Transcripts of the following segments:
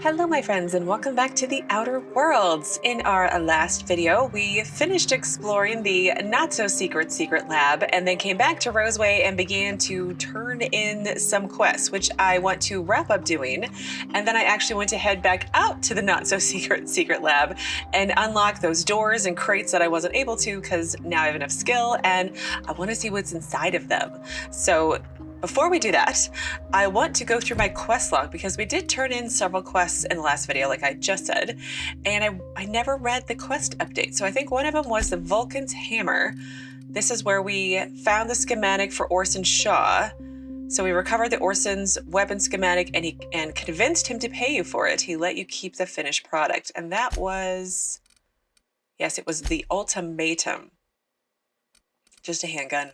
Hello my friends and welcome back to the Outer Worlds. In our last video, we finished exploring the not-so-secret lab and then came back to Roseway and began to turn in some quests, which I want to wrap up doing. And then I actually want to head back out to the not-so-secret lab and unlock those doors and crates that I wasn't able to because now I have enough skill and I want to see what's inside of them. So before we do that, I want to go through my quest log because we did turn in several quests in the last video, like I just said, and I never read the quest update. So I think one of them was the Vulcan's hammer. This is where we found the schematic for Orson Shaw. So we recovered the Orson's weapon schematic and convinced him to pay you for it. He let you keep the finished product. And that was, yes, it was the ultimatum. Just a handgun.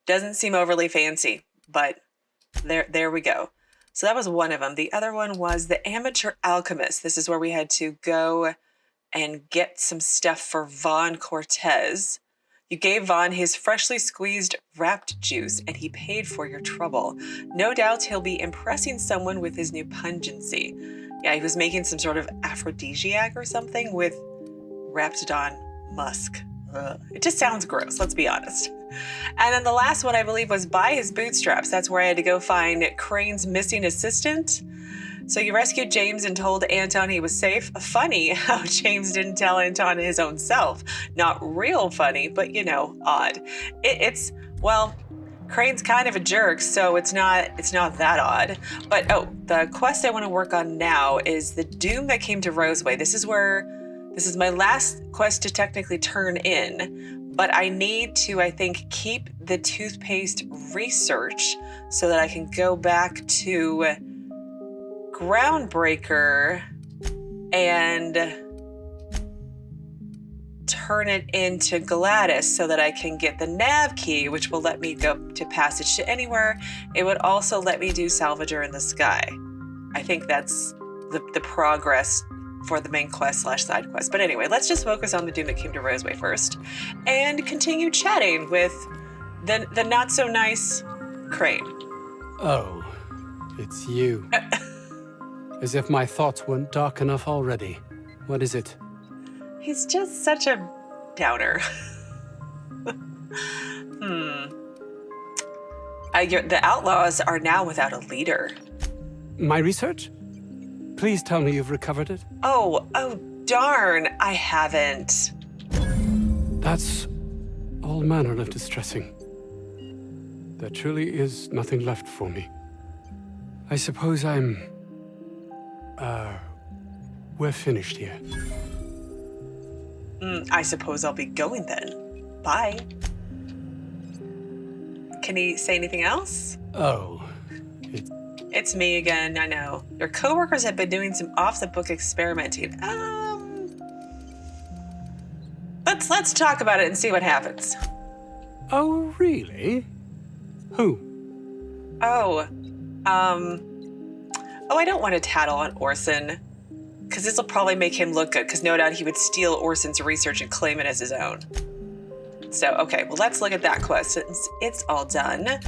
Doesn't seem overly fancy. But there we go. So that was one of them. The other one was the Amateur Alchemist. This is where we had to go and get some stuff for Vaughn Cortez. You gave Vaughn his freshly squeezed wrapped juice and he paid for your trouble. No doubt he'll be impressing someone with his new pungency. Yeah, he was making some sort of aphrodisiac or something with Raptidon musk. It just sounds gross, let's be honest. And then the last one, I believe, was by his bootstraps. That's where I had to go find Crane's missing assistant. So you rescued James and told Anton he was safe. Funny how James didn't tell Anton his own self. Not real funny, but you know, odd. Well, Crane's kind of a jerk, so it's not that odd. But the quest I want to work on now is the Doom that came to Roseway. This is my last quest to technically turn in. But I need to, I think, keep the toothpaste research so that I can go back to Groundbreaker and turn it into Gladys so that I can get the nav key, which will let me go to Passage to Anywhere. It would also let me do Salvager in the Sky. I think that's the progress for the main quest / side quest. But anyway, let's just focus on the Doom that came to Roseway first and continue chatting with the not so nice Crane. Oh, it's you. As if my thoughts weren't dark enough already. What is it? He's just such a downer. The outlaws are now without a leader. My research? Please tell me you've recovered it. Oh, darn, I haven't. That's all manner of distressing. There truly is nothing left for me. I suppose we're finished here. I suppose I'll be going then. Bye. Can he say anything else? Oh, It's me again, I know. Your coworkers have been doing some off-the-book experimenting. Let's talk about it and see what happens. Oh, really? Who? I don't want to tattle on Orson, because this will probably make him look good, because no doubt he would steal Orson's research and claim it as his own. So, okay, well, let's look at that quest since it's all done.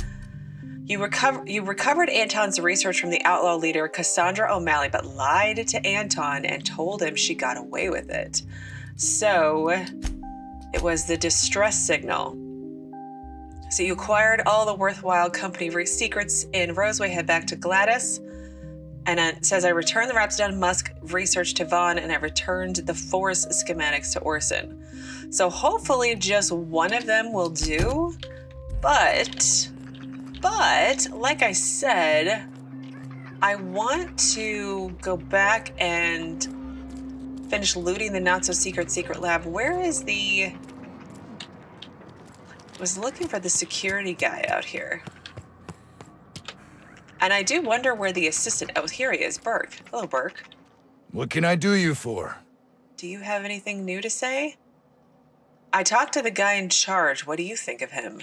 You recovered Anton's research from the outlaw leader, Cassandra O'Malley, but lied to Anton and told him she got away with it. So, it was the distress signal. So you acquired all the worthwhile company secrets in Roseway, head back to Gladys. And it says, I returned the Raptidon Musk research to Vaughn and I returned the Forest schematics to Orson. So hopefully just one of them will do. But like I said, I want to go back and finish looting the not-so-secret lab. Where is I was looking for the security guy out here. And I do wonder where the assistant... Oh, here he is, Berke. Hello, Berke. What can I do you for? Do you have anything new to say? I talked to the guy in charge. What do you think of him?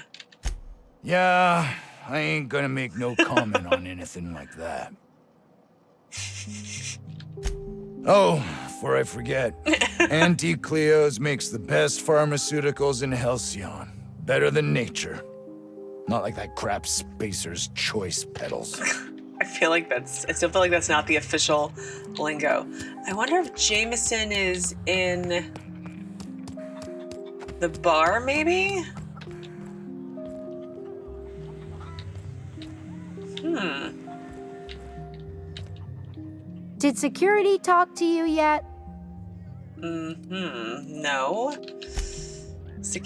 Yeah, I ain't gonna make no comment on anything like that. Oh, before I forget, Auntie Cleo's makes the best pharmaceuticals in Halcyon. Better than nature. Not like that crap Spacer's Choice pedals. I I still feel like that's not the official lingo. I wonder if Jameson is in the bar, maybe? Did security talk to you yet? No. So,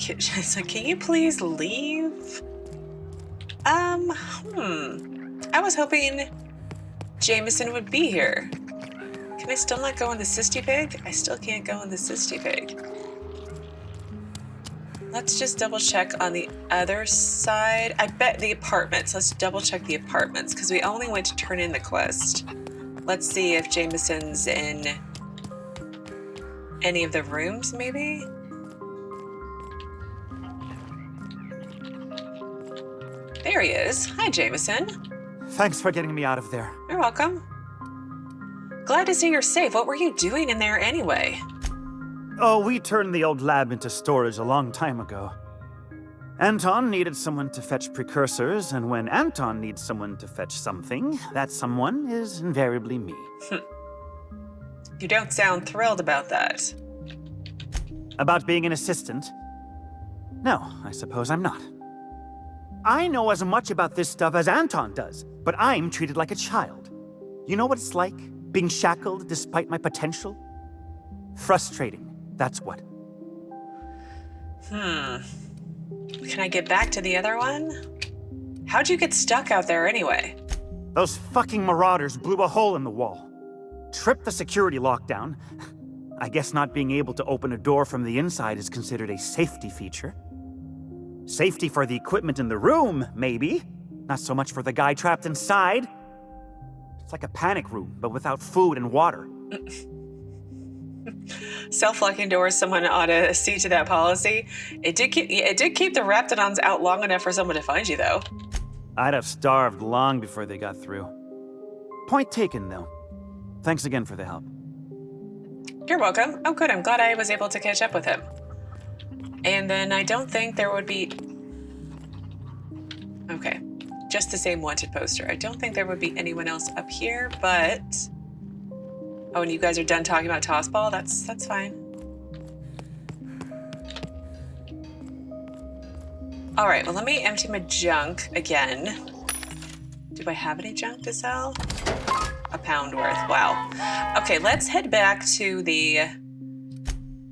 can you please leave? I was hoping Jameson would be here. Can I still not go in the Sisty Pig? I still can't go in the Sisty Pig. Let's just double check on the other side. I bet the apartments. Let's double check the apartments because we only went to turn in the quest. Let's see if Jameson's in any of the rooms, maybe? There he is. Hi, Jameson. Thanks for getting me out of there. You're welcome. Glad to see you're safe. What were you doing in there anyway? Oh, we turned the old lab into storage a long time ago. Anton needed someone to fetch precursors, and when Anton needs someone to fetch something, that someone is invariably me. You don't sound thrilled about that. About being an assistant? No, I suppose I'm not. I know as much about this stuff as Anton does, but I'm treated like a child. You know what it's like, being shackled despite my potential? Frustrating, that's what. Can I get back to the other one? How'd you get stuck out there anyway? Those fucking marauders blew a hole in the wall. Tripped the security lockdown. I guess not being able to open a door from the inside is considered a safety feature. Safety for the equipment in the room, maybe. Not so much for the guy trapped inside. It's like a panic room, but without food and water. Self-locking doors, someone ought to see to that policy. It did keep the Raptidons out long enough for someone to find you, though. I'd have starved long before they got through. Point taken, though. Thanks again for the help. You're welcome. Oh, good. I'm glad I was able to catch up with him. And then I don't think there would be... Okay. Just the same wanted poster. I don't think there would be anyone else up here, but... Oh, and you guys are done talking about Tossball? That's fine. All right, well, let me empty my junk again. Do I have any junk to sell? A pound worth. Wow. Okay, let's head back to the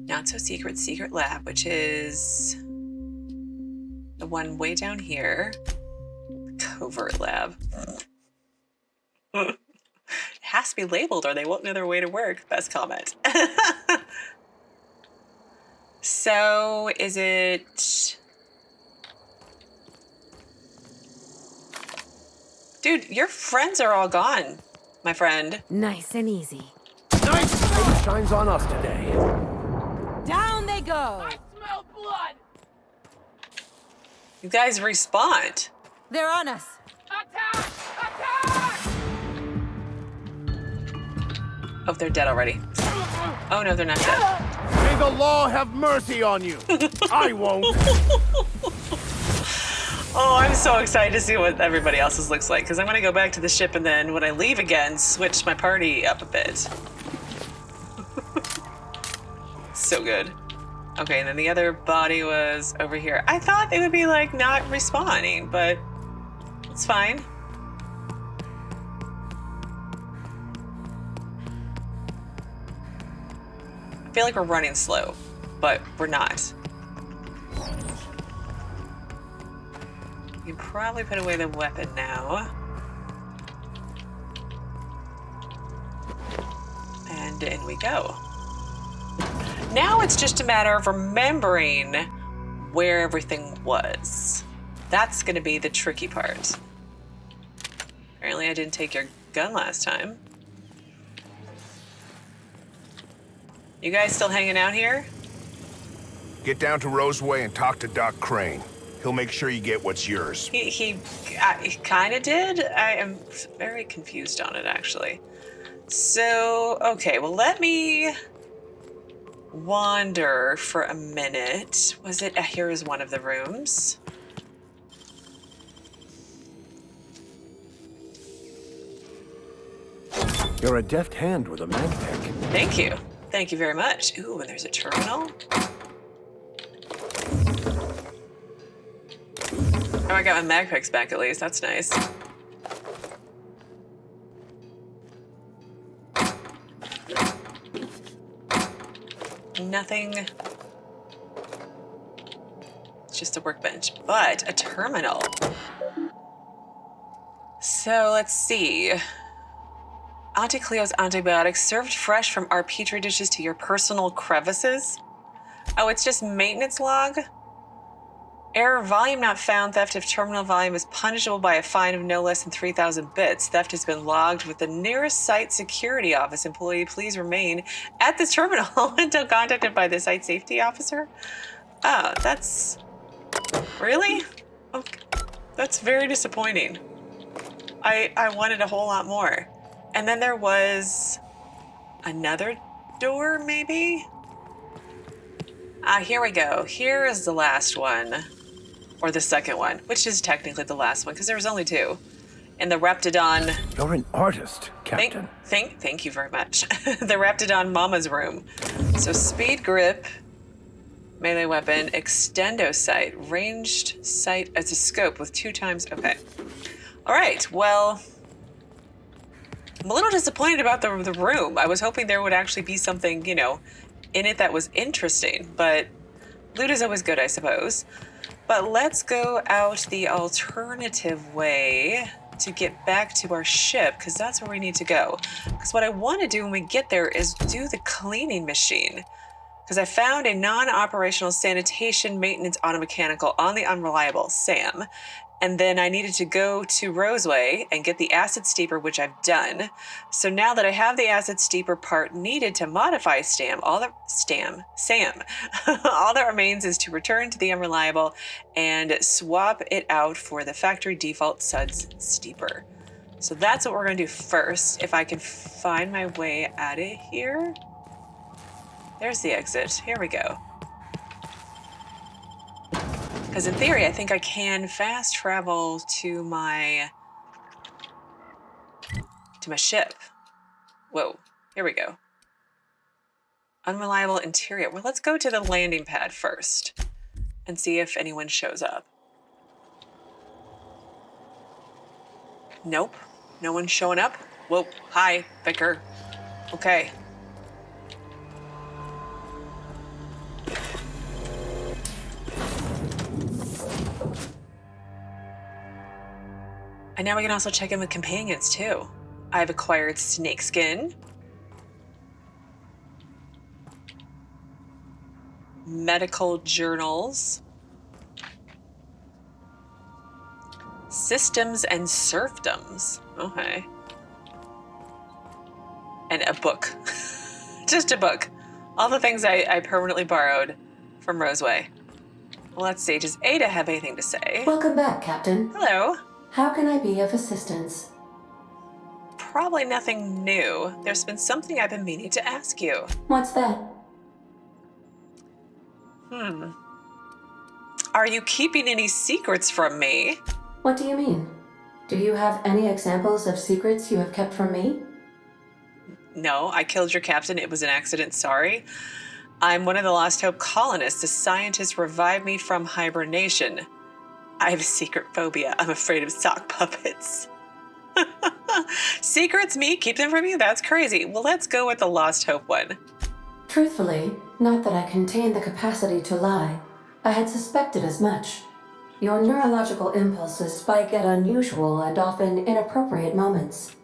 not-so-secret secret lab, which is the one way down here. Covert lab. It has to be labeled or they won't know their way to work. Best comment. So, is it... Dude, your friends are all gone, my friend. Nice and easy. Nice sun shines on us today. Down they go! I smell blood! You guys respawned. They're on us. Attack! Attack! Oh, they're dead already. Oh no, they're not dead. May the law have mercy on you. I won't. Oh, I'm so excited to see what everybody else's looks like, because I'm going to go back to the ship and then when I leave again, switch my party up a bit. So good. Okay, and then the other body was over here. I thought they would be, like, not respawning, but it's fine. I feel like we're running slow, but we're not. You can probably put away the weapon now. And in we go. Now it's just a matter of remembering where everything was. That's gonna be the tricky part. Apparently I didn't take your gun last time. You guys still hanging out here? Get down to Roseway and talk to Doc Crane. He'll make sure you get what's yours. He kind of did. I am very confused on it, actually. So, okay, well, let me wander for a minute. Was it? Here is one of the rooms. You're a deft hand with a mag tech. Thank you. Thank you very much. Ooh, and there's a terminal. Oh, I got my mag picks back at least. That's nice. Nothing. It's just a workbench, but a terminal. So let's see. Auntie Cleo's antibiotics served fresh from our petri dishes to your personal crevices. Oh, it's just maintenance log? Error, volume not found. Theft of terminal volume is punishable by a fine of no less than 3,000 bits. Theft has been logged with the nearest site security office. Employee, please remain at the terminal until contacted by the site safety officer. Oh, that's... Really? Okay. That's very disappointing. I wanted a whole lot more. And then there was another door, maybe? Here we go. Here is the last one. Or the second one, which is technically the last one, because there was only two. In the Raptidon... You're an artist, Captain. Thank you very much. The Raptidon Mama's room. So speed grip, melee weapon, extendo sight, ranged sight as a scope with 2 times... Okay. All right, well... I'm a little disappointed about the room. I was hoping there would actually be something, you know, in it that was interesting, but loot is always good, I suppose. But let's go out the alternative way to get back to our ship, because that's where we need to go. Because what I want to do when we get there is do the cleaning machine. Because I found a non-operational sanitation maintenance automechanical on the unreliable, Sam. And then I needed to go to Roseway and get the acid steeper, which I've done. So now that I have the acid steeper part needed to modify Sam, all that remains is to return to the unreliable and swap it out for the factory default suds steeper. So that's what we're gonna do first. If I can find my way out of here. There's the exit, here we go. Because in theory, I think I can fast travel to my ship. Whoa, here we go. Unreliable interior. Well, let's go to the landing pad first and see if anyone shows up. Nope, no one's showing up. Whoa, hi, Vicar. Okay. And now we can also check in with companions too. I've acquired snakeskin, medical journals, systems and serfdoms. Okay. And a book. Just a book. All the things I permanently borrowed from Roseway. Let's see, does Ada have anything to say? Welcome back, Captain. Hello. How can I be of assistance? Probably nothing new. There's been something I've been meaning to ask you. What's that? Are you keeping any secrets from me? What do you mean? Do you have any examples of secrets you have kept from me? No, I killed your captain. It was an accident. Sorry. I'm one of the Lost Hope colonists. The scientists revived me from hibernation. I have a secret phobia. I'm afraid of sock puppets. Secrets, me? Keep them from you? That's crazy. Well, let's go with the Lost Hope one. Truthfully, not that I contain the capacity to lie. I had suspected as much. Your neurological impulses spike at unusual and often inappropriate moments.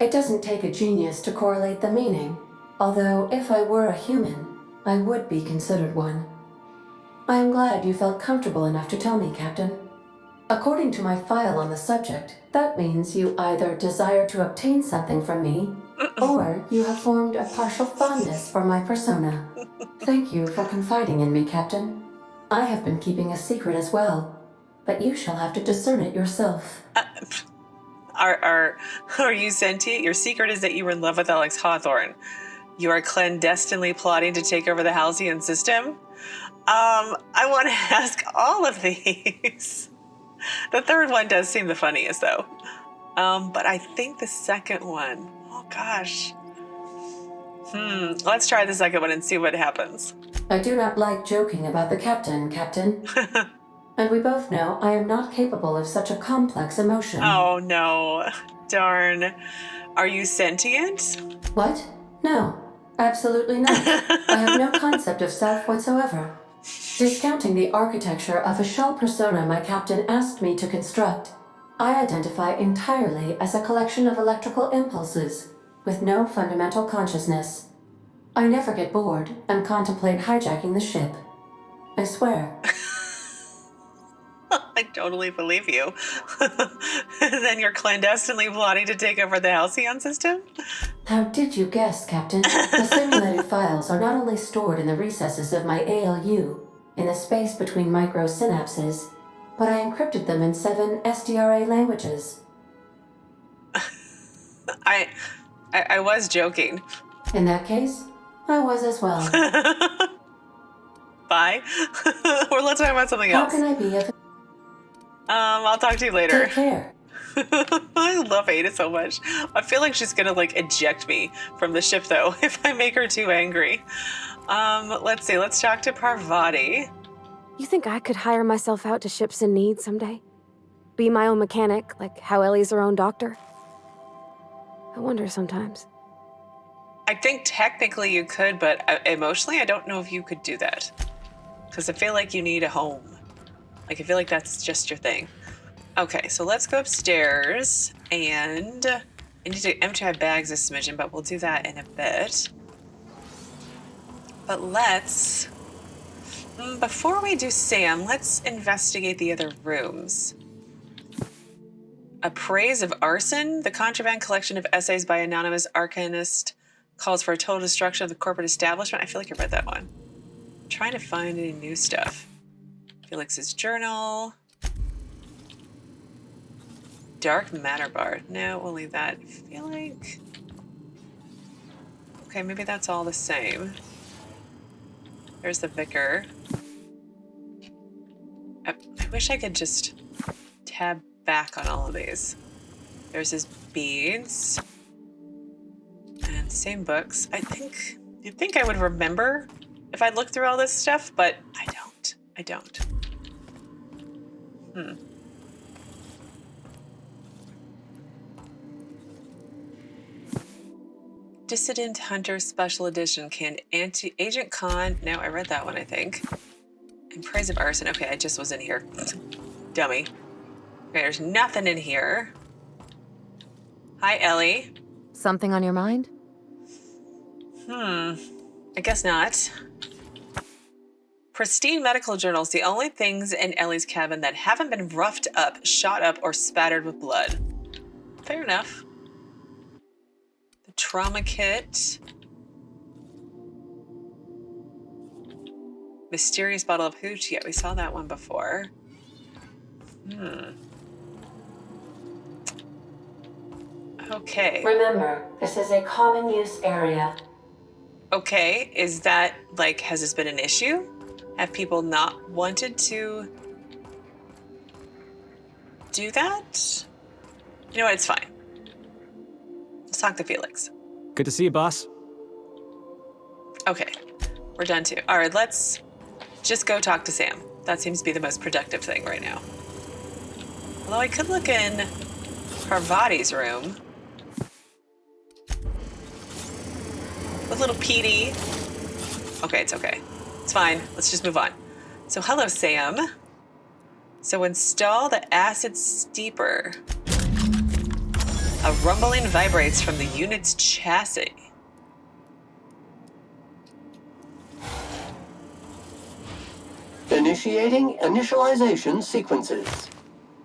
It doesn't take a genius to correlate the meaning, although if I were a human, I would be considered one. I am glad you felt comfortable enough to tell me, Captain. According to my file on the subject, that means you either desire to obtain something from me, or you have formed a partial fondness for my persona. Thank you for confiding in me, Captain. I have been keeping a secret as well, but you shall have to discern it yourself. Are you sentient? Your secret is that you were in love with Alex Hawthorne. You are clandestinely plotting to take over the Halcyon system? I want to ask all of these. The third one does seem the funniest, though. But I think the second one... Oh, gosh. Let's try the second one and see what happens. I do not like joking about the captain, Captain. And we both know I am not capable of such a complex emotion. Oh, no. Darn. Are you sentient? What? No, absolutely not. I have no concept of self whatsoever. Discounting the architecture of a shell persona my captain asked me to construct, I identify entirely as a collection of electrical impulses, with no fundamental consciousness. I never get bored and contemplate hijacking the ship. I swear. I totally believe you. Then you're clandestinely plotting to take over the Halcyon system? How did you guess, Captain? The simulated files are not only stored in the recesses of my ALU, in the space between microsynapses, but I encrypted them in 7 SDRA languages. I was joking. In that case, I was as well. Bye. Or let's talk about something else. How can I be of... I'll talk to you later. Take care. I love Ada so much. I feel like she's gonna eject me from the ship though if I make her too angry. Let's see. Let's talk to Parvati. You think I could hire myself out to ships in need someday? Be my own mechanic, like how Ellie's her own doctor? I wonder sometimes. I think technically you could, but emotionally I don't know if you could do that. Because I feel like you need a home. I feel like that's just your thing. Okay, so let's go upstairs, and I need to empty my bags a smidgen, but we'll do that in a bit. But let's, before we do Sam, let's investigate the other rooms. Appraise of Arson, the contraband collection of essays by anonymous Alchemist calls for a total destruction of the corporate establishment. I feel like I read that one. I'm trying to find any new stuff. Felix's journal. Dark matter bar. No, we'll leave that. I feel like... Okay, maybe that's all the same. There's the Vicar. I wish I could just tab back on all of these. There's his beads. And same books. You'd think I would remember if I looked through all this stuff, but I don't. Dissident Hunter Special Edition. Can Agent Khan... No, I read that one, I think. And Praise of Arson. Okay, I just was in here. Dummy. Okay, there's nothing in here. Hi, Ellie. Something on your mind? I guess not. Pristine medical journals, the only things in Ellie's cabin that haven't been roughed up, shot up, or spattered with blood. Fair enough. The trauma kit. Mysterious bottle of hooch. Yeah, we saw that one before. Okay. Remember, this is a common use area. Okay, is that, has this been an issue? Have people not wanted to do that? You know what, it's fine. Let's talk to Felix. Good to see you, boss. Okay, we're done too. All right, let's just go talk to Sam. That seems to be the most productive thing right now. Although I could look in Parvati's room. With little Petey. Okay, it's okay. It's fine. Let's just move on. So, hello, Sam. So, install the acid steeper. A rumbling vibrates from the unit's chassis. Initiating initialization sequences.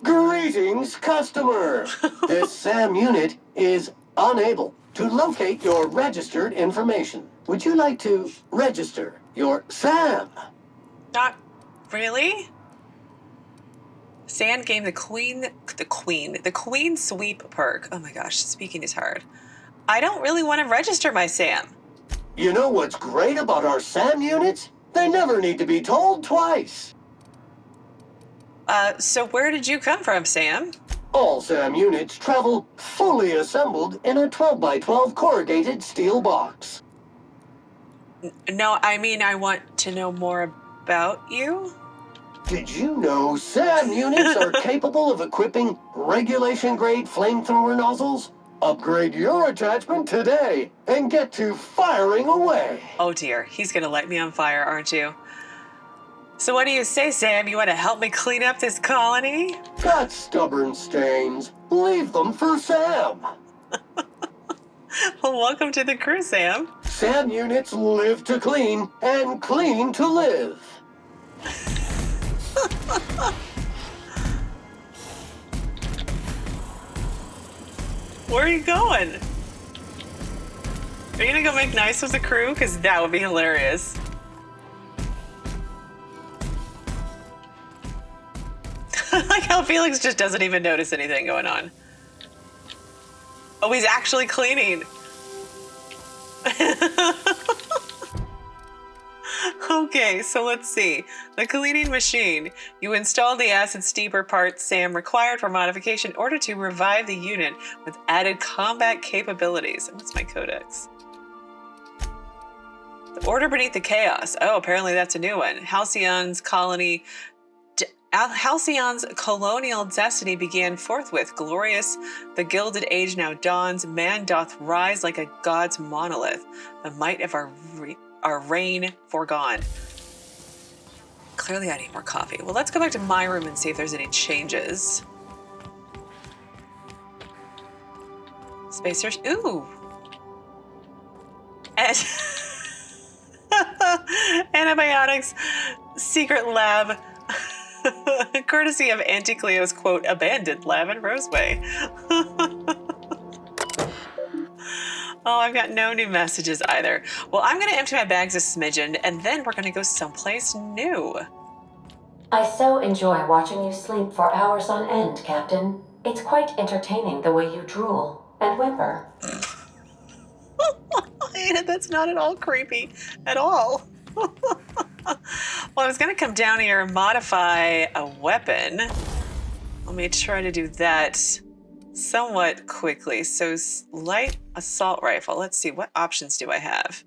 Greetings, customer! This SAM unit is unable to locate your registered information. Would you like to register your SAM? Not really? Sand game the queen sweep perk. Oh my gosh, speaking is hard. I don't really want to register my SAM. You know what's great about our SAM units? They never need to be told twice. So where did you come from, Sam? All SAM units travel fully assembled in a 12x12 corrugated steel box. No, I mean, I want to know more about you. Did you know SAM units are capable of equipping regulation-grade flamethrower nozzles? Upgrade your attachment today and get to firing away. Oh dear, he's gonna light me on fire, aren't you? So what do you say, Sam? You want to help me clean up this colony? Got stubborn stains. Leave them for Sam. Well, welcome to the crew, Sam. SAM units live to clean and clean to live. Where are you going? Are you gonna go make nice with the crew? Because that would be hilarious. Like how Felix just doesn't even notice anything going on. Oh, he's actually cleaning. Okay, so let's see. The cleaning machine. You install the acid steeper part SAM required for modification in order to revive the unit with added combat capabilities. What's my codex? The Order Beneath the Chaos. Oh, apparently that's a new one. Halcyon's colony. Halcyon's colonial destiny began forthwith. Glorious, the Gilded Age now dawns. Man doth rise like a god's monolith. The might of our reign foregone. Clearly I need more coffee. Well, let's go back to my room and see if there's any changes. Space search. Ooh. And antibiotics. Secret lab. Courtesy of Auntie Cleo's, quote, abandoned lab in Roseway. Oh, I've got no new messages either. Well, I'm going to empty my bags a smidgen, and then we're going to go someplace new. I so enjoy watching you sleep for hours on end, Captain. It's quite entertaining the way you drool and whimper. That's not at all creepy. At all. Well, I was going to come down here and modify a weapon. Let me try to do that somewhat quickly. So, light assault rifle. Let's see, what options do I have?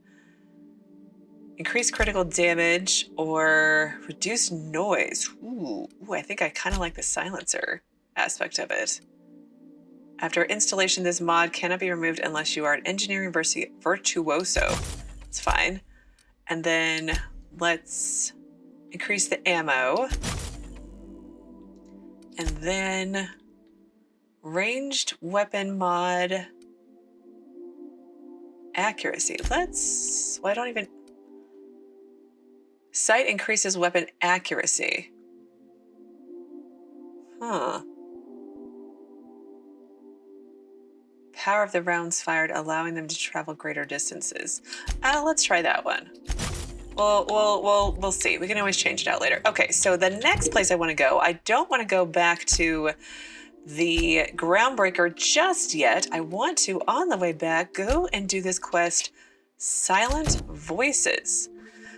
Increase critical damage or reduce noise. Ooh, I think I kind of like the silencer aspect of it. After installation, this mod cannot be removed unless you are an engineering virtuoso. It's fine. And then let's increase the ammo. And then ranged weapon mod accuracy. Let's, well, I don't even, sight increases weapon accuracy. Huh. Power of the rounds fired, allowing them to travel greater distances. Let's try that one. We'll see. We can always change it out later. Okay, so the next place I want to go, I don't want to go back to the Groundbreaker just yet. I want to, on the way back, go and do this quest, Silent Voices.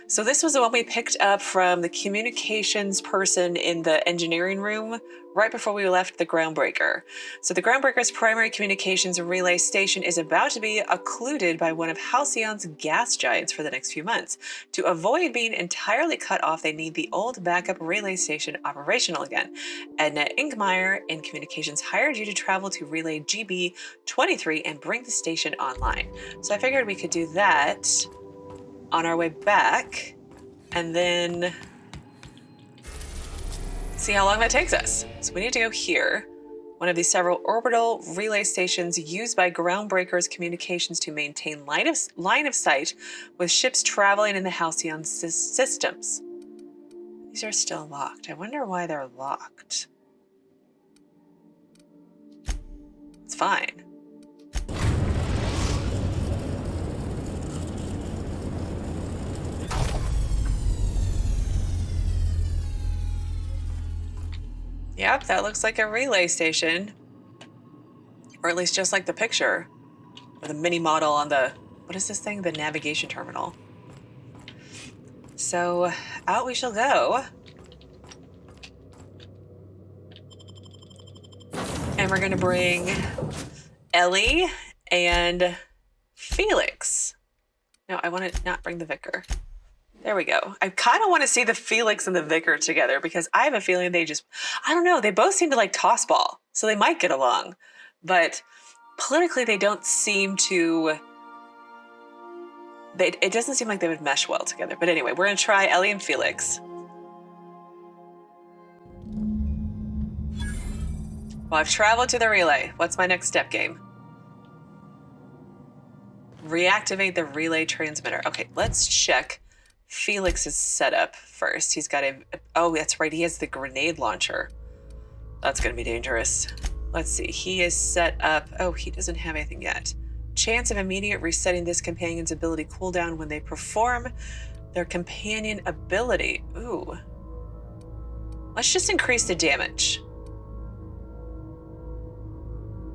So this was the one we picked up from the communications person in the engineering room right before we left the Groundbreaker. So the Groundbreaker's primary communications relay station is about to be occluded by one of Halcyon's gas giants for the next few months. To avoid being entirely cut off, they need the old backup relay station operational again. Edna Inkmeyer in communications hired you to travel to relay GB23 and bring the station online. So I figured we could do that on our way back, and then see how long that takes us. So we need to go here, one of these several orbital relay stations used by Groundbreaker's communications to maintain line of sight with ships traveling in the Halcyon systems. These are still locked. I wonder why they're locked. It's fine. Yep, that looks like a relay station. Or at least just like the picture. Or the mini model on the, what is this thing? The navigation terminal. So, out we shall go. and we're gonna bring Ellie and Felix. No, I want to not bring the Vicar. There we go. I kind of want to see the Felix and the Vicar together because I have a feeling they just, I don't know, they both seem to like toss ball, so they might get along. But politically, they don't seem to, it doesn't seem like they would mesh well together. But anyway, we're going to try Ellie and Felix. Well, I've traveled to the relay. What's my next step, game? Reactivate the relay transmitter. Okay, let's check Felix's setup first. He's got oh, that's right. He has the grenade launcher. That's going to be dangerous. Let's see. He is set up. Oh, he doesn't have anything yet. Chance of immediate resetting this companion's ability cooldown when they perform their companion ability. Ooh. Let's just increase the damage.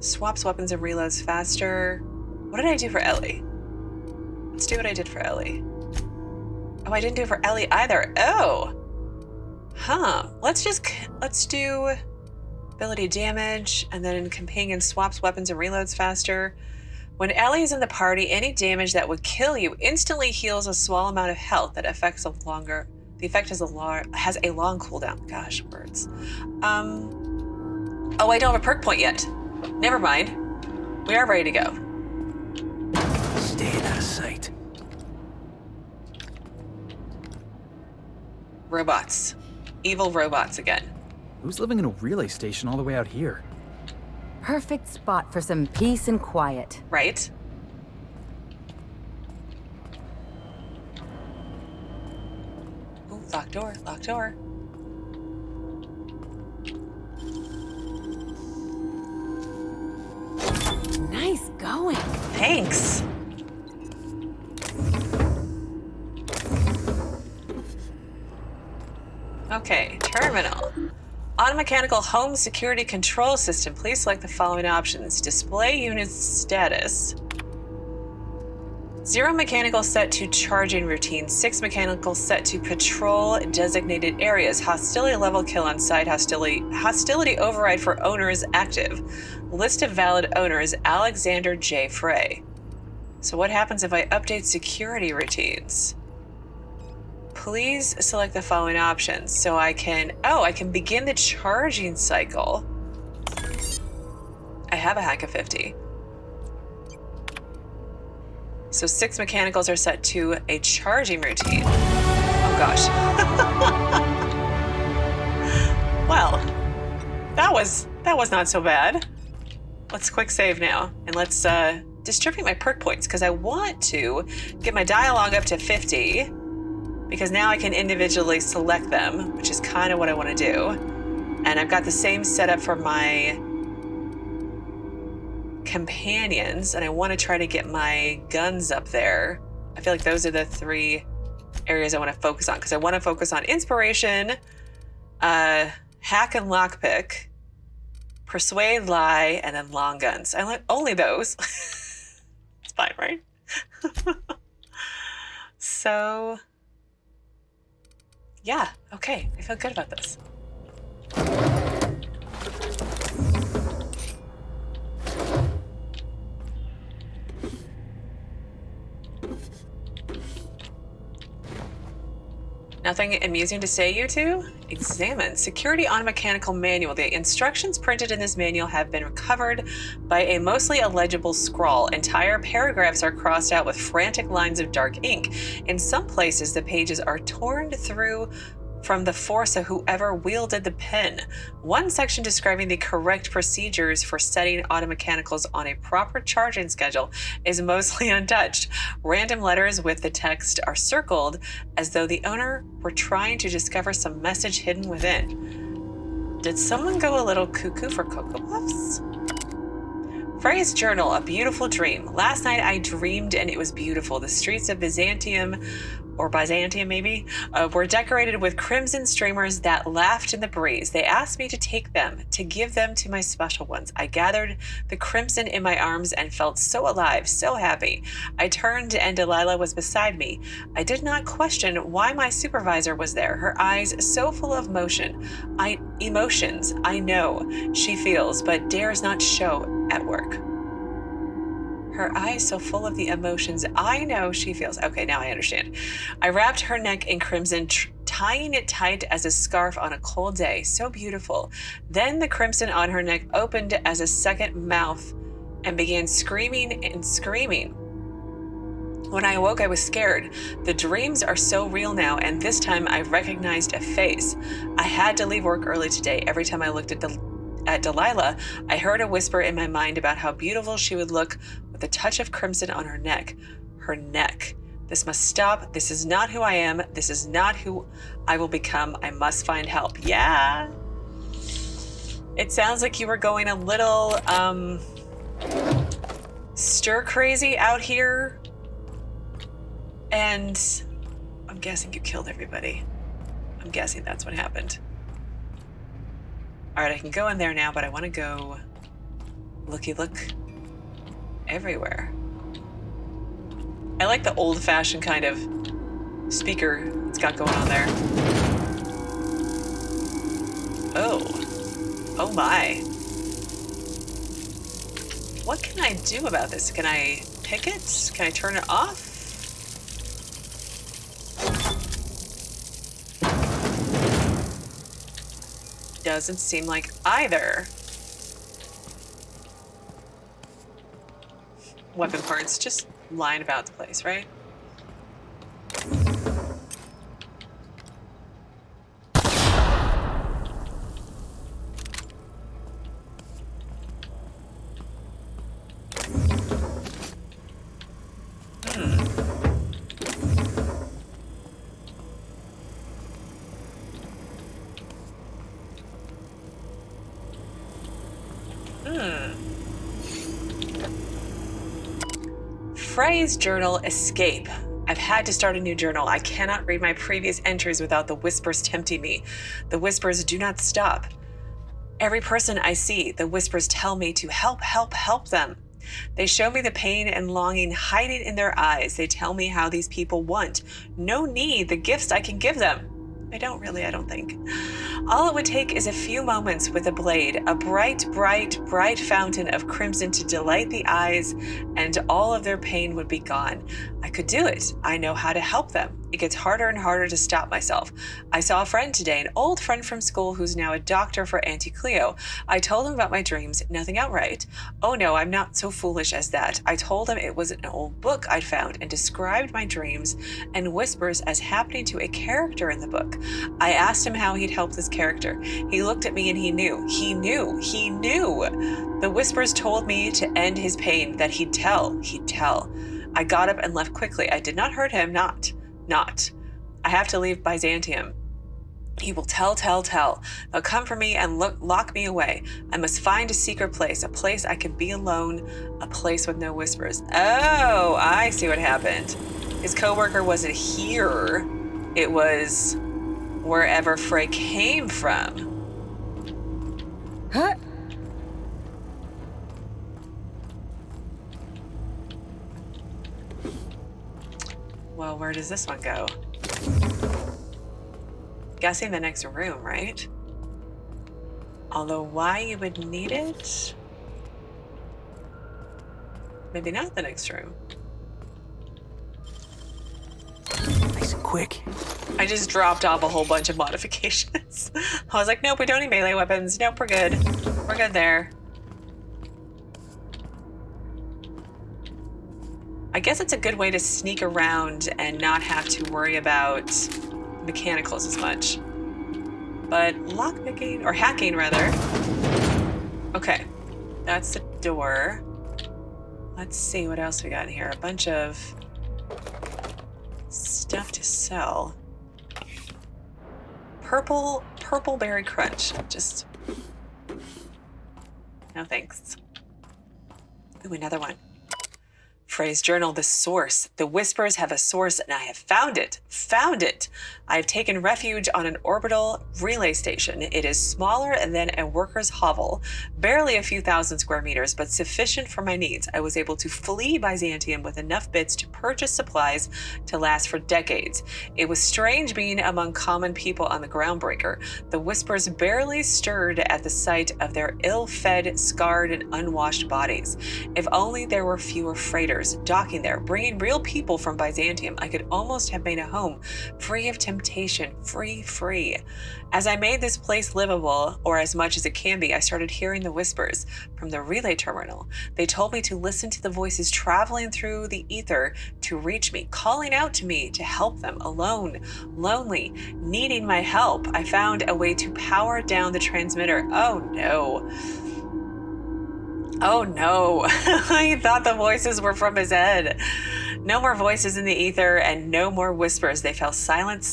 Swaps weapons and reloads faster. What did I do for Ellie? Let's do what I did for Ellie. Oh, I didn't do it for Ellie either. Oh. Huh. Let's do ability damage, and then companion swaps weapons and reloads faster. When Ellie is in the party, any damage that would kill you instantly heals a small amount of health that affects a longer. The effect has a long cooldown. Gosh, words. Oh, I don't have a perk point yet. Never mind. We are ready to go. Staying out of sight. Robots. Evil robots again. Who's living in a relay station all the way out here? Perfect spot for some peace and quiet. Right? Ooh, locked door, locked door. Nice going. Thanks. Okay, terminal. Automechanical home security control system. Please select the following options. Display unit status. 0 mechanical set to charging routine. 6 mechanical set to patrol designated areas. Hostility level kill on site. Hostility override for owners active. List of valid owners. Alexander J. Frey. So what happens if I update security routines? Please select the following options. So I can begin the charging cycle. I have a hack of 50. So 6 mechanicals are set to a charging routine. Oh gosh. Well, that was not so bad. Let's quick save now, and let's distribute my perk points because I want to get my dialogue up to 50 because now I can individually select them, which is kind of what I want to do. And I've got the same setup for my companions, and I want to try to get my guns up there. I feel like those are the 3 areas I want to focus on because I want to focus on inspiration, hack and lockpick, persuade, lie, and then long guns. I like only those. It's fine, right? So, yeah, okay. I feel good about this. Nothing amusing to say, you two? Examine. Security Automechanical Manual. The instructions printed in this manual have been covered by a mostly illegible scrawl. Entire paragraphs are crossed out with frantic lines of dark ink. In some places, the pages are torn through from the force of whoever wielded the pen. One section describing the correct procedures for setting automechanicals on a proper charging schedule is mostly untouched. Random letters with the text are circled as though the owner were trying to discover some message hidden within. Did someone go a little cuckoo for Cocoa Puffs? Frey's journal, a beautiful dream. Last night I dreamed and it was beautiful. The streets of Byzantium, or Byzantium maybe, were decorated with crimson streamers that laughed in the breeze. They asked me to take them, to give them to my special ones. I gathered the crimson in my arms and felt so alive, so happy. I turned and Delilah was beside me. I did not question why my supervisor was there, her eyes so full of emotions I know she feels, but dares not show at work. Her eyes so full of the emotions I know she feels. Okay, now I understand. I wrapped her neck in crimson, tying it tight as a scarf on a cold day. So beautiful. Then the crimson on her neck opened as a second mouth and began screaming and screaming. When I awoke, I was scared. The dreams are so real now, and this time I recognized a face. I had to leave work early today. Every time I looked at Delilah, I heard a whisper in my mind about how beautiful she would look with a touch of crimson on her neck. Her neck. This must stop. This is not who I am. This is not who I will become. I must find help. Yeah. It sounds like you were going a little, stir crazy out here. And I'm guessing you killed everybody. I'm guessing that's what happened. All right, I can go in there now, but I want to go looky-look everywhere. I like the old-fashioned kind of speaker it's got going on there. Oh my. What can I do about this? Can I pick it? Can I turn it off? Doesn't seem like either. Weapon parts just lying about the place, right? Frey's journal, escape. I've had to start a new journal. I cannot read my previous entries without the whispers tempting me. The whispers do not stop. Every person I see, the whispers tell me to help them. They show me the pain and longing hiding in their eyes. They tell me how these people want, no need, the gifts I can give them. I don't think. All it would take is a few moments with a blade, a bright fountain of crimson to delight the eyes, and all of their pain would be gone. I could do it. I know how to help them. It gets harder and harder to stop myself. I saw a friend today, an old friend from school who's now a doctor for Auntie Cleo. I told him about my dreams, nothing outright. Oh no, I'm not so foolish as that. I told him it was an old book I'd found and described my dreams and whispers as happening to a character in the book. I asked him how he'd help this character. He looked at me and he knew. The whispers told me to end his pain, that he'd tell. I got up and left quickly. I did not hurt him, not. I have to leave Byzantium. He will tell. They'll come for me and lock me away. I must find a secret place, a place I can be alone, a place with no whispers. Oh, I see what happened. His coworker wasn't here. It was wherever Frey came from. Huh? Well, where does this one go? Guessing the next room, right? Although why you would need it? Maybe not the next room. Nice and quick. I just dropped off a whole bunch of modifications. I was like, nope, we don't need melee weapons. Nope, we're good. We're good there. I guess it's a good way to sneak around and not have to worry about mechanicals as much. But lockpicking, or hacking rather. Okay, that's the door. Let's see what else we got in here. A bunch of stuff to sell. Purple berry crunch. Just no thanks. Ooh, another one. Frey's journal, the source. The whispers have a source, and I have found it. Found it! I have taken refuge on an orbital relay station. It is smaller than a worker's hovel, barely a few thousand square meters, but sufficient for my needs. I was able to flee Byzantium with enough bits to purchase supplies to last for decades. It was strange being among common people on the Groundbreaker. The whispers barely stirred at the sight of their ill-fed, scarred, and unwashed bodies. If only there were fewer freighters docking there, bringing real people from Byzantium, I could almost have made a home, free of temptation, free. As I made this place livable, or as much as it can be, I started hearing the whispers from the relay terminal. They told me to listen to the voices traveling through the ether to reach me, calling out to me to help them, alone, lonely, needing my help. I found a way to power down the transmitter. Oh no. Oh no, I thought the voices were from his head. No more voices in the ether and no more whispers. They fell silent.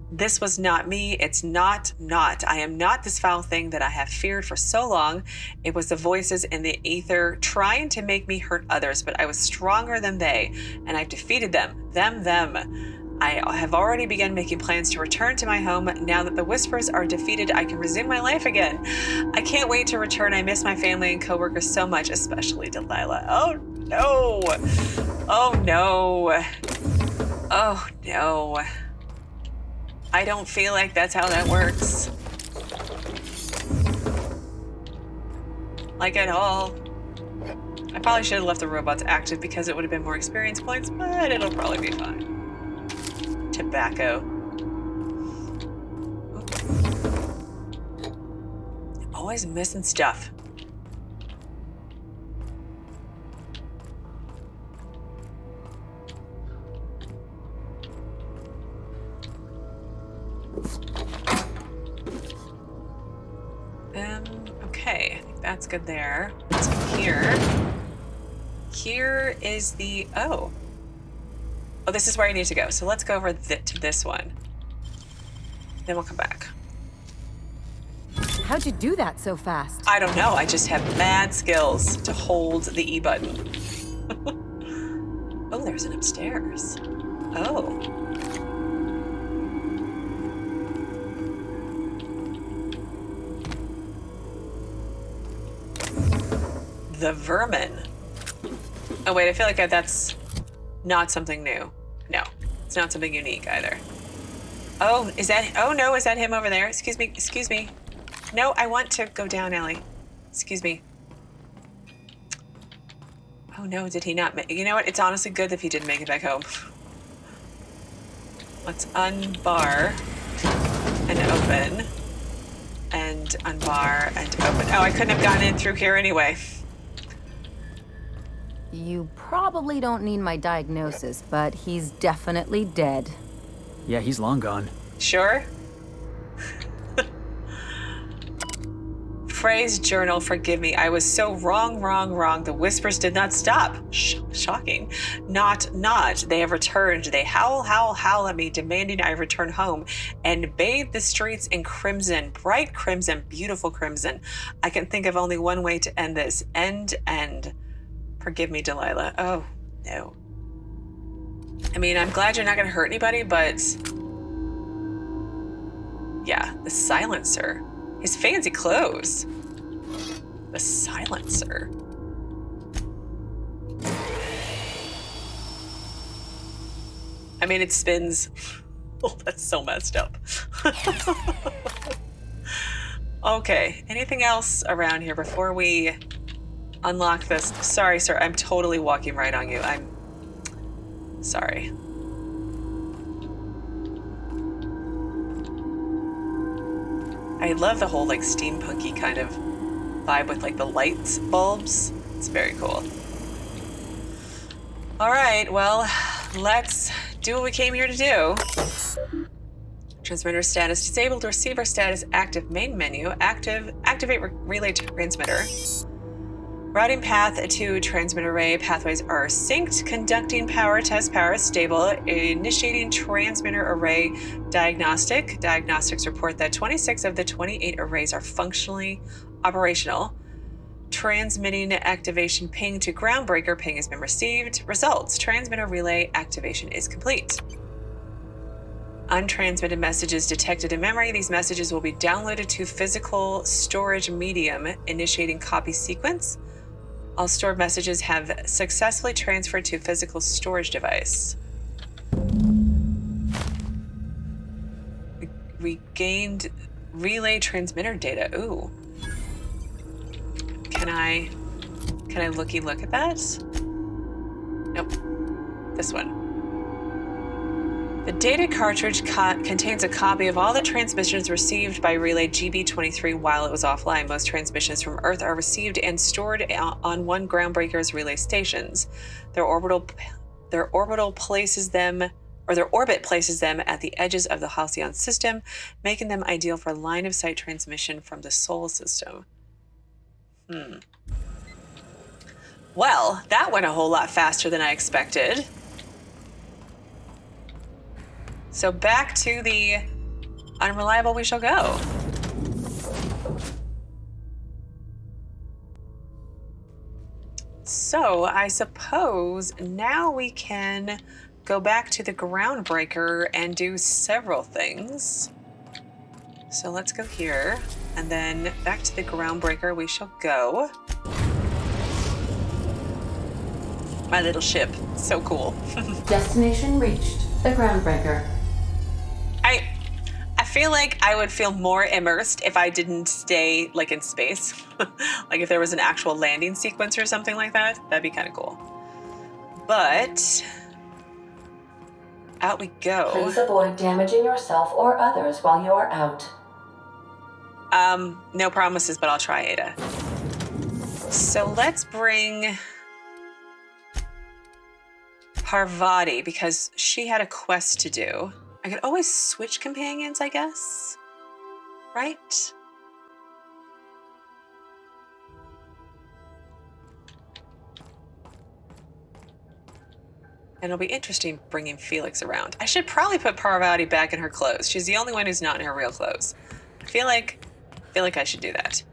This was not me. It's not. I am not this foul thing that I have feared for so long. It was the voices in the ether trying to make me hurt others, but I was stronger than they, and I've defeated them. I have already begun making plans to return to my home. Now that the whispers are defeated, I can resume my life again. I can't wait to return. I miss my family and coworkers so much, especially Delilah. Oh no. Oh no. Oh no. I don't feel like that's how that works. Like at all. I probably should have left the robots active because it would have been more experience points, but it'll probably be fine. Tobacco. I'm always missing stuff. Okay, I think that's good there. So here is the, oh, this is where I need to go. So let's go over to this one. Then we'll come back. How'd you do that so fast? I don't know. I just have mad skills to hold the E button. Oh, there's an upstairs. Oh. The vermin. Oh wait, I feel like that's not something new. No, it's not something unique either. Oh, is that, oh no, is that him over there? Excuse me. No, I want to go down, Ellie. Excuse me. Oh no, did he not make, you know what? It's honestly good if he didn't make it back home. Let's unbar and open. And unbar and open. Oh, I couldn't have gotten in through here anyway. You probably don't need my diagnosis, but he's definitely dead. Yeah, he's long gone. Sure? Frey's journal, forgive me. I was so wrong. The whispers did not stop. Shocking. Not. They have returned. They howl at me, demanding I return home and bathe the streets in crimson, bright crimson, beautiful crimson. I can think of only one way to end this. End. Forgive me, Delilah. Oh, no. I mean, I'm glad you're not going to hurt anybody, but... yeah, the silencer. His fancy clothes. The silencer. I mean, it spins. Oh, that's so messed up. Okay, anything else around here before we unlock this? Sorry, sir, I'm totally walking right on you. I'm sorry. I love the whole like steampunky kind of vibe with like the lights bulbs. It's very cool. All right, well, let's do what we came here to do. Transmitter status disabled, receiver status active, main menu, activate relay transmitter. Routing path to transmitter array, pathways are synced, conducting power test, power is stable, initiating transmitter array diagnostic. Diagnostics report that 26 of the 28 arrays are functionally operational. Transmitting activation ping to Groundbreaker. Ping has been received. Results. Transmitter relay activation is complete. Untransmitted messages detected in memory. These messages will be downloaded to physical storage medium, initiating copy sequence. All stored messages have successfully transferred to physical storage device. Regained relay transmitter data. Ooh. Can I look at that? Nope. This one. The data cartridge contains a copy of all the transmissions received by relay GB23 while it was offline. Most transmissions from Earth are received and stored on one Groundbreaker's relay stations. Their orbit places them at the edges of the Halcyon system, making them ideal for line-of-sight transmission from the Sol system. Well, that went a whole lot faster than I expected. So back to the unreliable we shall go. So I suppose now we can go back to the Groundbreaker and do several things. So let's go here, and then back to the Groundbreaker we shall go. My little ship, so cool. Destination reached, the Groundbreaker. I feel like I would feel more immersed if I didn't stay like in space. Like if there was an actual landing sequence or something like that, that'd be kind of cool. But out we go. Please avoid damaging yourself or others while you are out. No promises, but I'll try, Ada. So let's bring Parvati, because she had a quest to do. I could always switch companions, I guess. Right? And it'll be interesting bringing Felix around. I should probably put Parvati back in her clothes. She's the only one who's not in her real clothes. I feel like I should do that.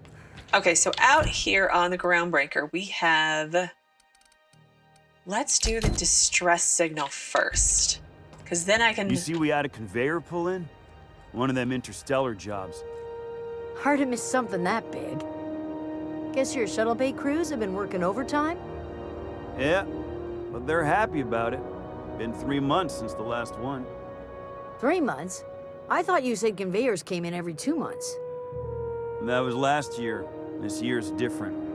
Okay, so out here on the Groundbreaker, we have... Let's do the distress signal first, because then I can... You see we had a conveyor pull in? One of them interstellar jobs. Hard to miss something that big. Guess your shuttle bay crews have been working overtime? Yeah, but they're happy about it. Been 3 months since the last one. 3 months? I thought you said conveyors came in every 2 months. That was last year. This year's different.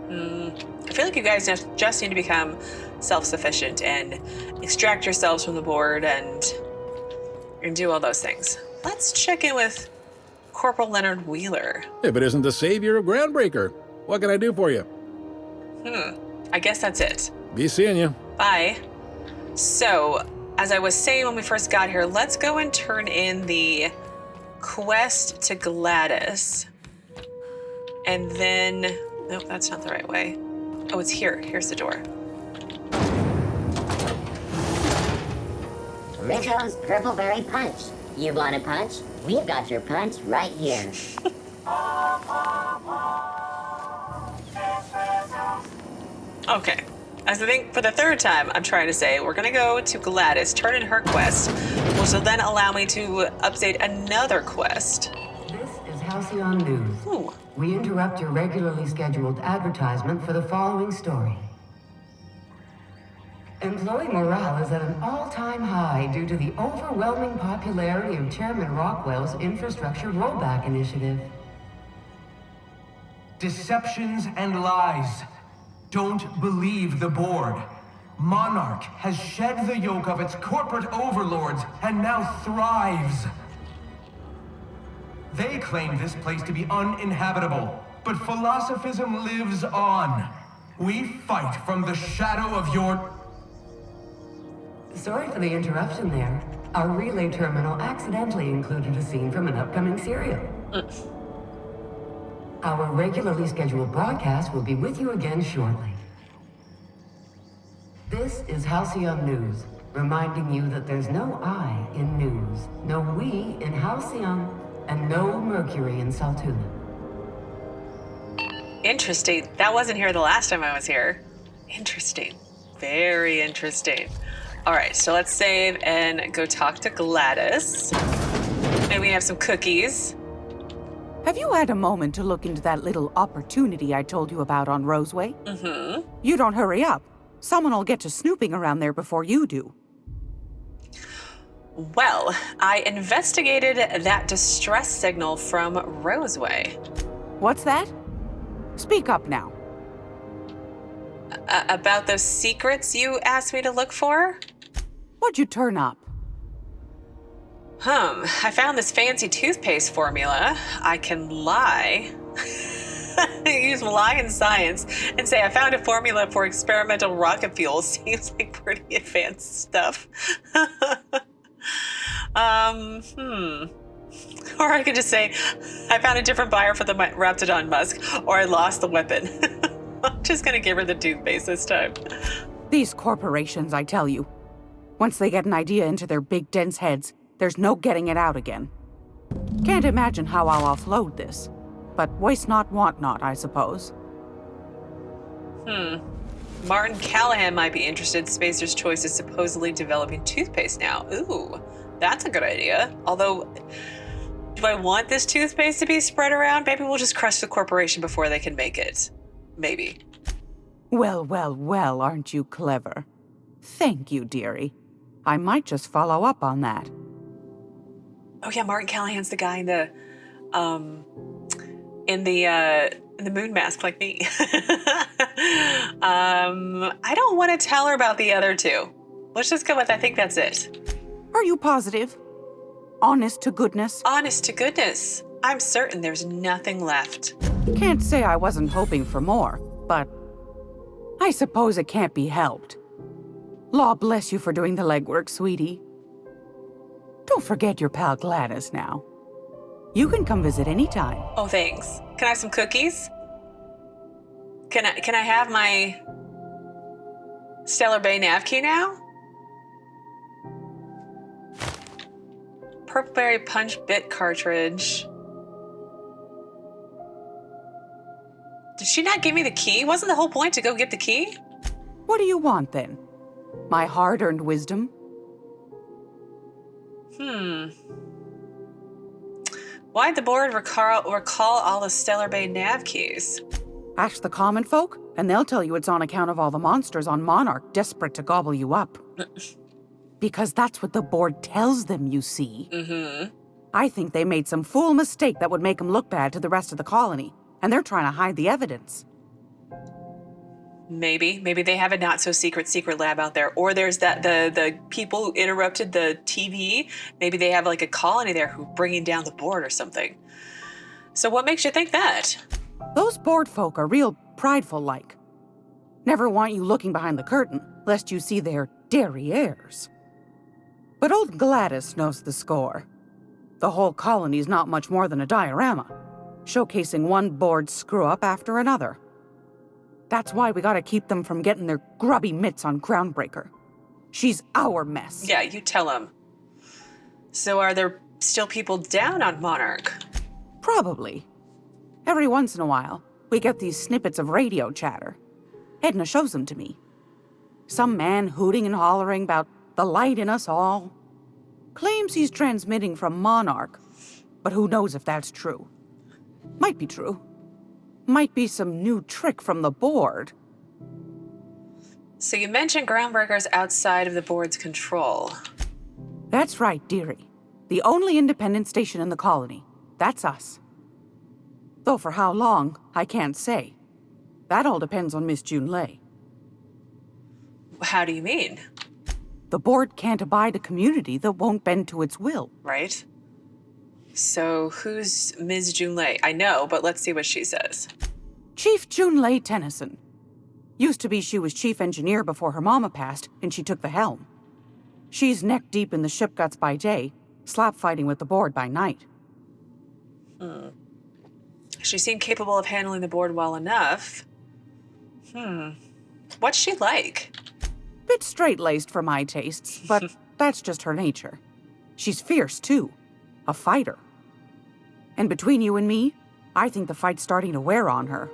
I feel like you guys just need to become self-sufficient and extract yourselves from the board and do all those things. Let's check in with Corporal Leonard Wheeler. If it isn't the savior of Groundbreaker, what can I do for you? I guess that's it. Be seeing you. Bye. So, as I was saying when we first got here, let's go and turn in the quest to Gladys. And then... Nope, that's not the right way. Oh, it's here. Here's the door. Richo's Purple Berry Punch. You want a punch? We've got your punch right here. Okay. As I think for the third time, I'm trying to say, we're going to go to Gladys, turn in her quest, which will then allow me to update another quest. This is Halcyon News. Ooh. We interrupt your regularly scheduled advertisement for the following story. Employee morale is at an all-time high due to the overwhelming popularity of Chairman Rockwell's infrastructure rollback initiative. Deceptions and lies. Don't believe the board. Monarch has shed the yoke of its corporate overlords and now thrives. They claim this place to be uninhabitable, but philosophism lives on. We fight from the shadow of your... Sorry for the interruption there. Our relay terminal accidentally included a scene from an upcoming serial. Our regularly scheduled broadcast will be with you again shortly. This is Halcyon News, reminding you that there's no I in news, no we in Halcyon, and no Mercury in Saltuna. Interesting. That wasn't here the last time I was here. Interesting. Very interesting. All right, so let's save and go talk to Gladys. And we have some cookies. Have you had a moment to look into that little opportunity I told you about on Roseway? Mm-hmm. You don't hurry up. Someone will get to snooping around there before you do. Well, I investigated that distress signal from Roseway. What's that? Speak up now. About those secrets you asked me to look for? What'd you turn up? I found this fancy toothpaste formula. I can lie. Use lie in science and say I found a formula for experimental rocket fuel. Seems like pretty advanced stuff. Or I could just say I found a different buyer for the Raptidon musk, or I lost the weapon. I'm just gonna give her the toothpaste this time. These corporations, I tell you. Once they get an idea into their big, dense heads, there's no getting it out again. Can't imagine how I'll offload this. But waste not, want not, I suppose. Martin Callahan might be interested. Spacer's Choice is supposedly developing toothpaste now. Ooh, that's a good idea. Although, do I want this toothpaste to be spread around? Maybe we'll just crush the corporation before they can make it. Maybe. Well, well, well, aren't you clever? Thank you, dearie. I might just follow up on that. Oh yeah, Martin Callahan's the guy in the moon mask like me. I don't want to tell her about the other two. Let's just go with I think that's it. Are you positive? Honest to goodness? Honest to goodness. I'm certain there's nothing left. Can't say I wasn't hoping for more, but I suppose it can't be helped. Law bless you for doing the legwork, sweetie. Don't forget your pal Gladys now. You can come visit anytime. Oh, thanks. Can I have some cookies? Can I have my Stellar Bay nav key now? Purple Berry Punch Bit cartridge. Did she not give me the key? Wasn't the whole point to go get the key? What do you want then? My hard-earned wisdom? Why'd the board recall all the Stellar Bay nav keys? Ask the common folk, and they'll tell you it's on account of all the monsters on Monarch desperate to gobble you up. Because that's what the board tells them, you see. I think they made some fool mistake that would make them look bad to the rest of the colony, and they're trying to hide the evidence. Maybe they have a not so secret lab out there, or there's the people who interrupted the TV. Maybe they have like a colony there who bringing down the board or something. So what makes you think that? Those board folk are real prideful-like. Never want you looking behind the curtain, lest you see their derrieres. But old Gladys knows the score. The whole colony's not much more than a diorama, showcasing one board screw-up after another. That's why we gotta keep them from getting their grubby mitts on Groundbreaker. She's our mess. Yeah, you tell them. So are there still people down on Monarch? Probably. Every once in a while, we get these snippets of radio chatter. Edna shows them to me. Some man hooting and hollering about the light in us all. Claims he's transmitting from Monarch, but who knows if that's true. Might be true. Might be some new trick from the board. So you mentioned Groundbreaker's outside of the board's control. That's right, dearie. The only independent station in the colony. That's us. Though for how long, I can't say. That all depends on Miss Junlei. How do you mean? The board can't abide a community that won't bend to its will. Right. So who's Ms. Junlei? I know, but let's see what she says. Chief Junlei Tennyson. Used to be she was chief engineer before her mama passed, and she took the helm. She's neck deep in the ship guts by day, slap fighting with the board by night. She seemed capable of handling the board well enough. What's she like? Bit straight-laced for my tastes, but that's just her nature. She's fierce, too. A fighter. And between you and me, I think the fight's starting to wear on her.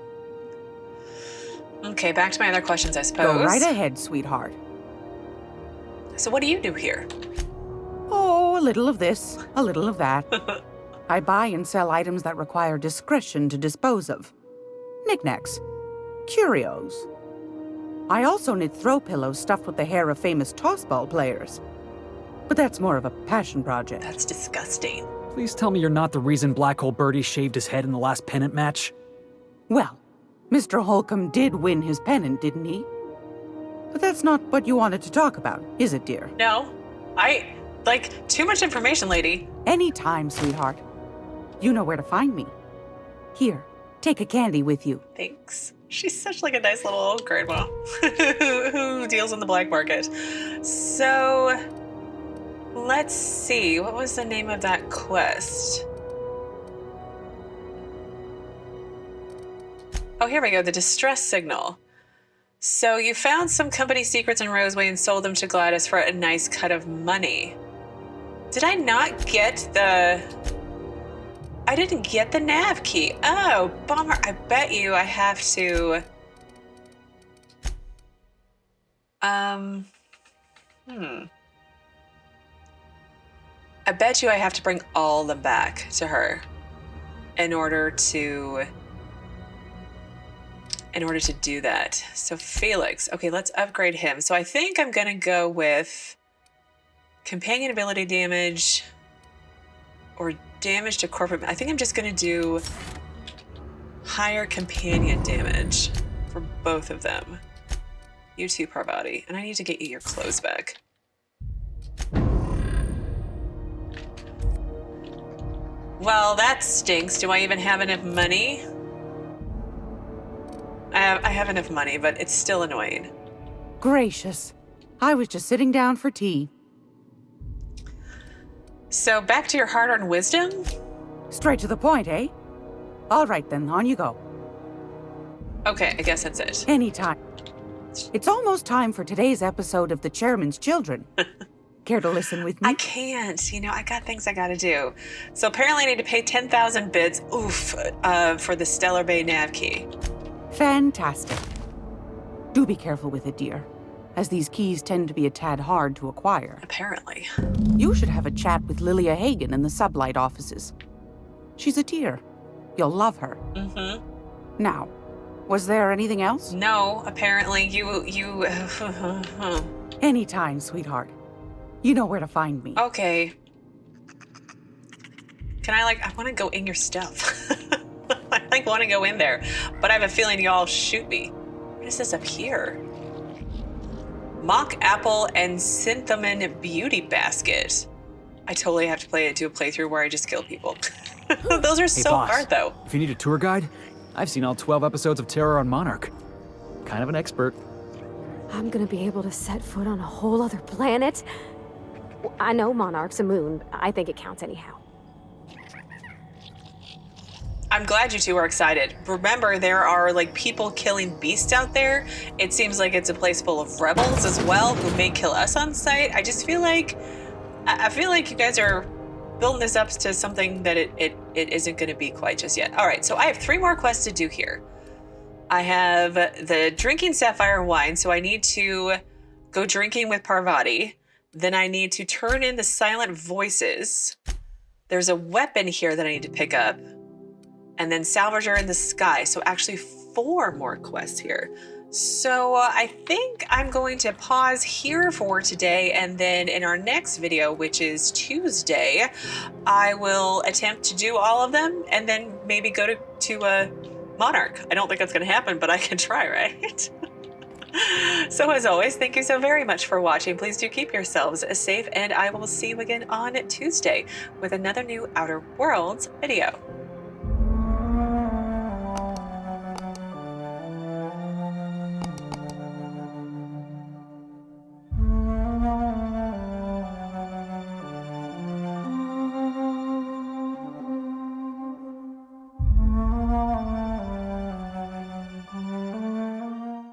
Okay, back to my other questions, I suppose. Go right ahead, sweetheart. So what do you do here? Oh, a little of this, a little of that. I buy and sell items that require discretion to dispose of. Knickknacks. Curios. I also knit throw pillows stuffed with the hair of famous tossball players. But that's more of a passion project. That's disgusting. Please tell me you're not the reason Black Hole Birdie shaved his head in the last pennant match. Well, Mr. Holcomb did win his pennant, didn't he? But that's not what you wanted to talk about, is it, dear? No. Too much information, lady. Anytime, sweetheart. You know where to find me. Here, take a candy with you. Thanks. She's such like a nice little grandma who deals in the black market. So, let's see. What was the name of that quest? Oh, here we go. The distress signal. So you found some company secrets in Roseway and sold them to Gladys for a nice cut of money. Did I not get the... I didn't get the nav key. Oh, bummer. I bet you I have to... I bet you I have to bring all of them back to her in order to do that. So Felix, okay, let's upgrade him. So I think I'm gonna go with companion ability damage or damage to corporate. I think I'm just gonna do higher companion damage for both of them. You too, Parvati. And I need to get you your clothes back. Well, that stinks. Do I even have enough money? I have enough money, but it's still annoying. Gracious. I was just sitting down for tea. So back to your hard-earned wisdom? Straight to the point, eh? All right then, on you go. Okay, I guess that's it. Anytime. It's almost time for today's episode of The Chairman's Children. Care to listen with me? I can't. You know, I got things I gotta do. So apparently I need to pay 10,000 bits, for the Stellar Bay nav key. Fantastic. Do be careful with it, dear, as these keys tend to be a tad hard to acquire. Apparently. You should have a chat with Lilia Hagen in the Sublight offices. She's a dear. You'll love her. Mm-hmm. Now, was there anything else? No, apparently you... Anytime, sweetheart. You know where to find me. Okay. Can I want to go in your stuff. I want to go in there, but I have a feeling y'all shoot me. What is this up here? Mock Apple and Synthamin Beauty Basket. I totally have to do a playthrough where I just kill people. Those are so boss, hard, though. If you need a tour guide, I've seen all 12 episodes of Terror on Monarch. Kind of an expert. I'm gonna be able to set foot on a whole other planet. I know Monarch's a moon. I think it counts anyhow. I'm glad you two are excited. Remember, there are people killing beasts out there. It seems like it's a place full of rebels as well who may kill us on sight. I just feel like you guys are building this up to something that it isn't going to be quite just yet. All right, so I have 3 more quests to do here. I have the drinking sapphire wine, so I need to go drinking with Parvati. Then I need to turn in the silent voices. There's a weapon here that I need to pick up. And then Salvager in the Sky. So actually 4 more quests here. So I think I'm going to pause here for today. And then in our next video, which is Tuesday, I will attempt to do all of them and then maybe go to Monarch. I don't think that's going to happen, but I can try, right? So as always, thank you so very much for watching. Please do keep yourselves safe, and I will see you again on Tuesday with another new Outer Worlds video.